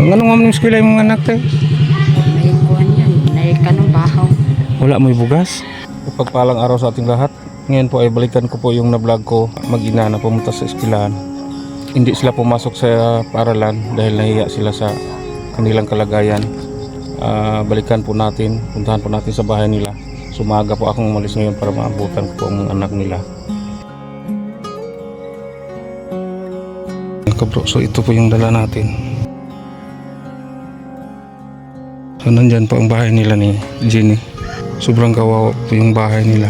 Ang anong nga eskwela yung mga anak tayo? May kuhan yan. May kanong bahaw. Wala mo bugas. Pagpalang araw sa ating lahat. Ngayon po ay balikan ko po yung na-vlog ko mag-ina na pumunta sa eskwelahan. Hindi sila pumasok sa paaralan dahil nahiya sila sa kanilang kalagayan. Balikan po natin, puntahan po natin sa bahay nila. Sumaga po akong umalis ngayon para maabutan ko po ang mga anak nila. Kabro, so ito po yung dala natin. So nandyan po ang bahay nila ni Jenny. Sobrang kawawa po yung bahay nila.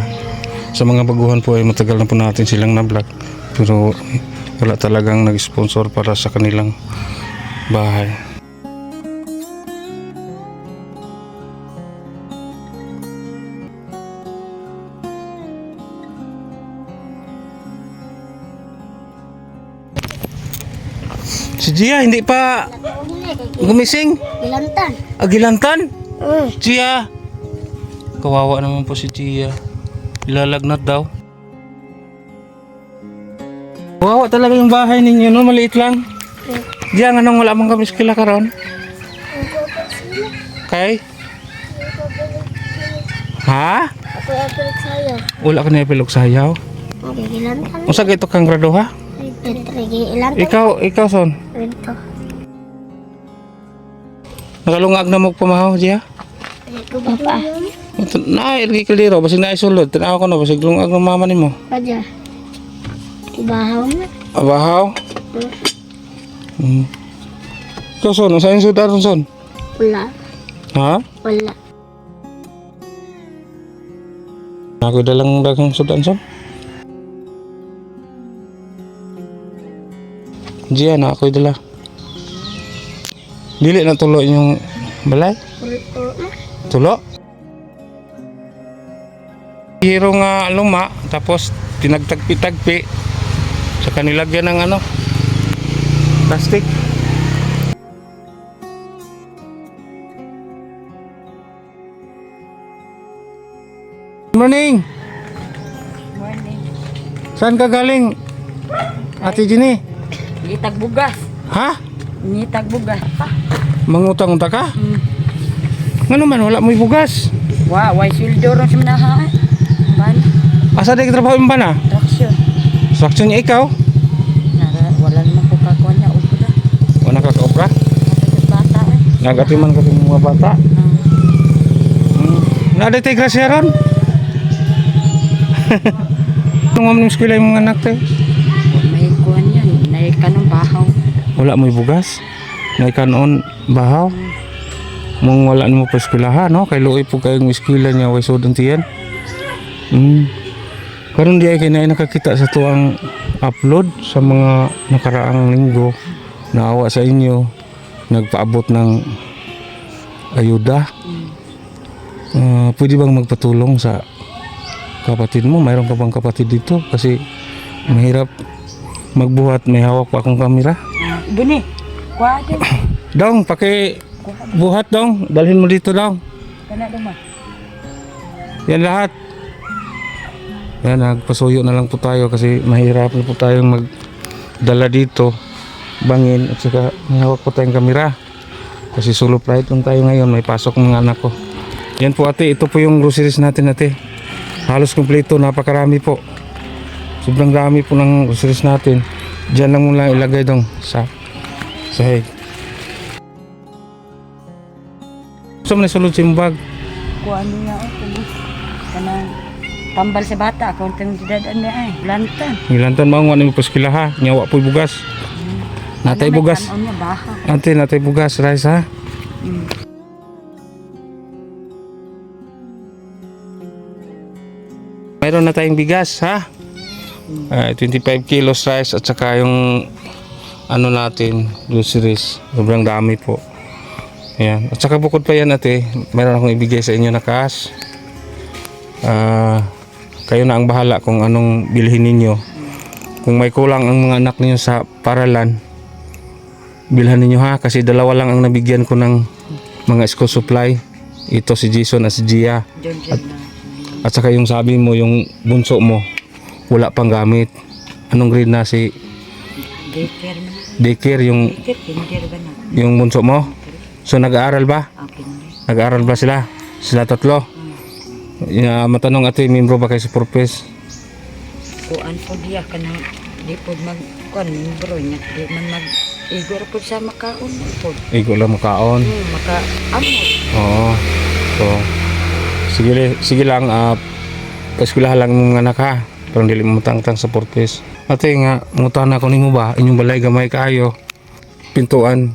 Sa mga baguhan po ay matagal na po natin silang na-vlog. Pero wala talagang nag-sponsor para sa kanilang bahay. Si Gia hindi pa gumising. Gilantan. Agilantan? Gia. Kawawa naman po si Gia. Ilalagnat daw. Kawawa talaga yung bahay ninyo, no? Maliit lang. Gia, anong wala mong kami skila karon? Kay? Ha? Ako apelok sayo. Wala ka na ipilog sayaw? Okay, gilantan. Unsa ito kang graduha? Gilantan. Ikaw son. Rito. Nakalungag na mo pumahaw, Gia? Ito papa. Na, irgi kaliro, basig na isulod. Tanaw ko na, basig lungag ng mama ni mo. Padya. Ibahaw na. Abahaw? Ikaw son, saan yung sudaron son? Wala. Ha? Wala. Ako dalang dagang sudan son? Gia na ako dala. Dili na tulo yung balay? Tulo? Hiro nga luma, tapos tinagtagpi-tagpi sa kanilagyan ng ano, plastic. Good morning! Morning. Saan ka galing? Ate Jenny? Ngitag bugas. Ha? Ngitag bugas. Mangutang-utang ka? Nga naman, wala mo'y bugas. Way sildo ron sa minaha. Ban. Asa na trabaho mo ba na? Traksyon. Saksyon niya ikaw? Wala naman ko kakuha niya. Upo na. Wala ka kaopra? Kapag bata eh. Nagatiman ka ng mga bata? Nada tayo grasya ron? Itong mga eskwela yung mga anak tayo? May kuhan yan. May kanong bahaw. Wala mo'y bugas? May kanon bahaw? Mong wala mo pa eskwelahan, no? Kay luoy po kayong eskwela niya, way sudong tiyan. Karon di ay kinay nakakita sa tuang upload sa mga nakaraang linggo. Naawa sa inyo, nagpaabot ng ayuda. Pwede bang magpatulong sa kapatid mo? Mayroon ka bang kapatid dito? Kasi mahirap magbuhat, may hawak pa akong kamera. Buni. Kuha din. Dong, buhat dong, dalhin mo dito dong. Kana duma. Yan lahat. Yan, nagpasuyo na lang po tayo kasi mahirap na po tayong magdala dito. Bangin at saka may hawak po tayong kamera. Kasi solo flight lang tayo ngayon, may pasok mga anak ko. Yan po ate, ito po yung groceries natin ate. Halos kumpleto, napakarami po. Sobrang dami po ng groceries natin. Diyan lang muna ilagay dong sa sahig. Gusto mo na sulod sa yung bag? Kuha niya ako. Kanang tambal sa bata. Akong tangdadaan niya ay. Lantan. Ilantan mo ang mo paskila ha. Nyawa po bugas. Natay bugas. Ano niya bahaw. Ate, natay bugas. Rice ha. Mayroon na tayong bigas ha. 25 kilos rice at saka yung ano natin, groceries. Sobrang dami po. Ayan. At saka bukod pa yan ate, mayroon akong ibigay sa inyo na cash. Kayo na ang bahala kung anong bilhin ninyo. Kung may kulang ang mga anak niyo sa paralan, bilhan ninyo ha. Kasi dalawa lang ang nabigyan ko ng mga school supply. Ito si Jason at si Gia. At saka yung sabi mo, yung bunso mo, wala pang gamit. Anong grade na si Daycare na. daycare yung Kinder ba na? yung bunso mo. So nag-aaral ba? Kinder. Nag-aaral ba sila? Sila tatlo? Matanong ate, membro ba kayo sa Purpose? Kuan po diya ka nang di po mag-kuan, membro niya. Di man mag-igor po sa makaon po. Igo lang makaon. Maka-amot. Oo. So, sige lang, paeskulahan lang ng anak ha. Parang dili mo matangtang sa Purpose. Ate nga, ngutan ako nimo ba, inyong balay gamay kaayo. Pintuan,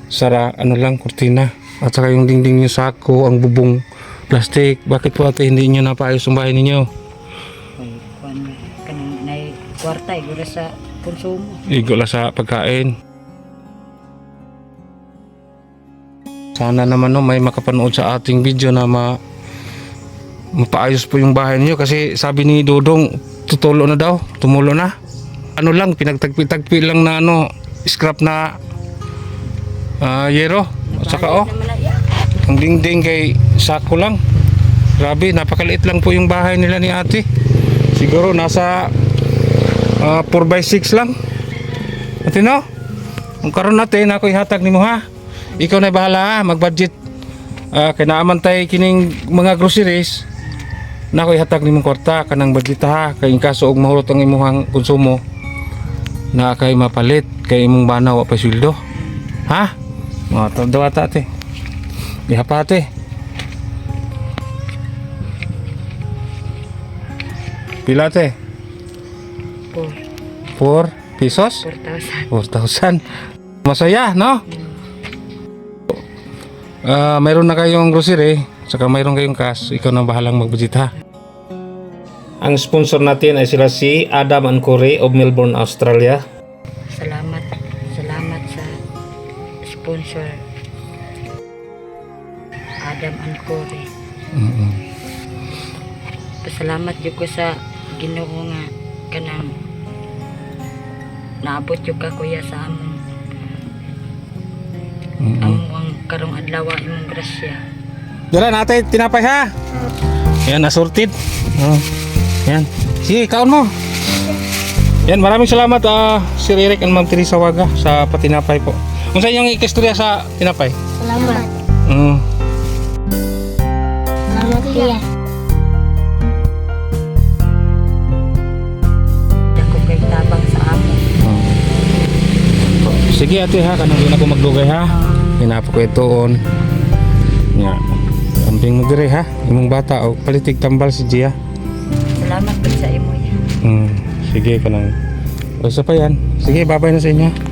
sara, ano lang, kurtina. At saka yung dingding nyo sako, ang bubong plastic. Bakit po ate hindi nyo napaayos ang bahay ninyo? Ay, kuan kanang nay kwarta igor sa konsumo. Igo lang sa pagkain. Sana naman no, may makapanood sa ating video na mapaayos po yung bahay niyo kasi sabi ni Dodong tutulo na daw, tumulo na. Ano lang, pinagtagpi-tagpi lang na scrap na yero. At saka ang dingding kay sako lang. Grabe, napakaliit lang po yung bahay nila ni ate. Siguro nasa 4x6 lang. Ate no? Ang karon natin ako ihatag nimo ha. Ikaw na bahala ha, mag-budget. Kaya naaman tayo kining mga groceries. Na ako ihatag nimong kwarta kanang budget ha. Kaya in kaso og mahurot ang imong konsumo na kay mapalit kay imong bana wa pa sweldo. Ha? Daw ata ate. Ihapa ate. Pila ate? 4 pesos? 4,000. 4,000. Masaya, no? Mayroon na kayong grocery, saka mayroon kayong cash. Ikaw na bahalang mag-budget ha. Ang sponsor natin ay sila si Adam and Corey of Melbourne, Australia. Salamat sa sponsor Adam and Corey. Pasalamat jud ko sa Ginoo nga kanang naabot jud ka kuya sa among among karong adlaw imong grasya. Dala natin, tinapay ha. Yan, assorted. Yan. Sige, kaon mo. Yan, maraming salamat Sir Eric and Ma'am Teresa Waga sa patinapay po. Kung saan yung ikastorya sa tinapay? Salamat. Salamat kuya. Ako kay tabang sa amon. Sige ate ha, kanang doon ako magdugay ha. Hinapo ko itoon. Nga. Amping mo dire ha. Imong bata o palitig tambal si Gia. Salamat po sa imo ya. Sige kanang. O isa pa yan. Sige, babay na sa inyo.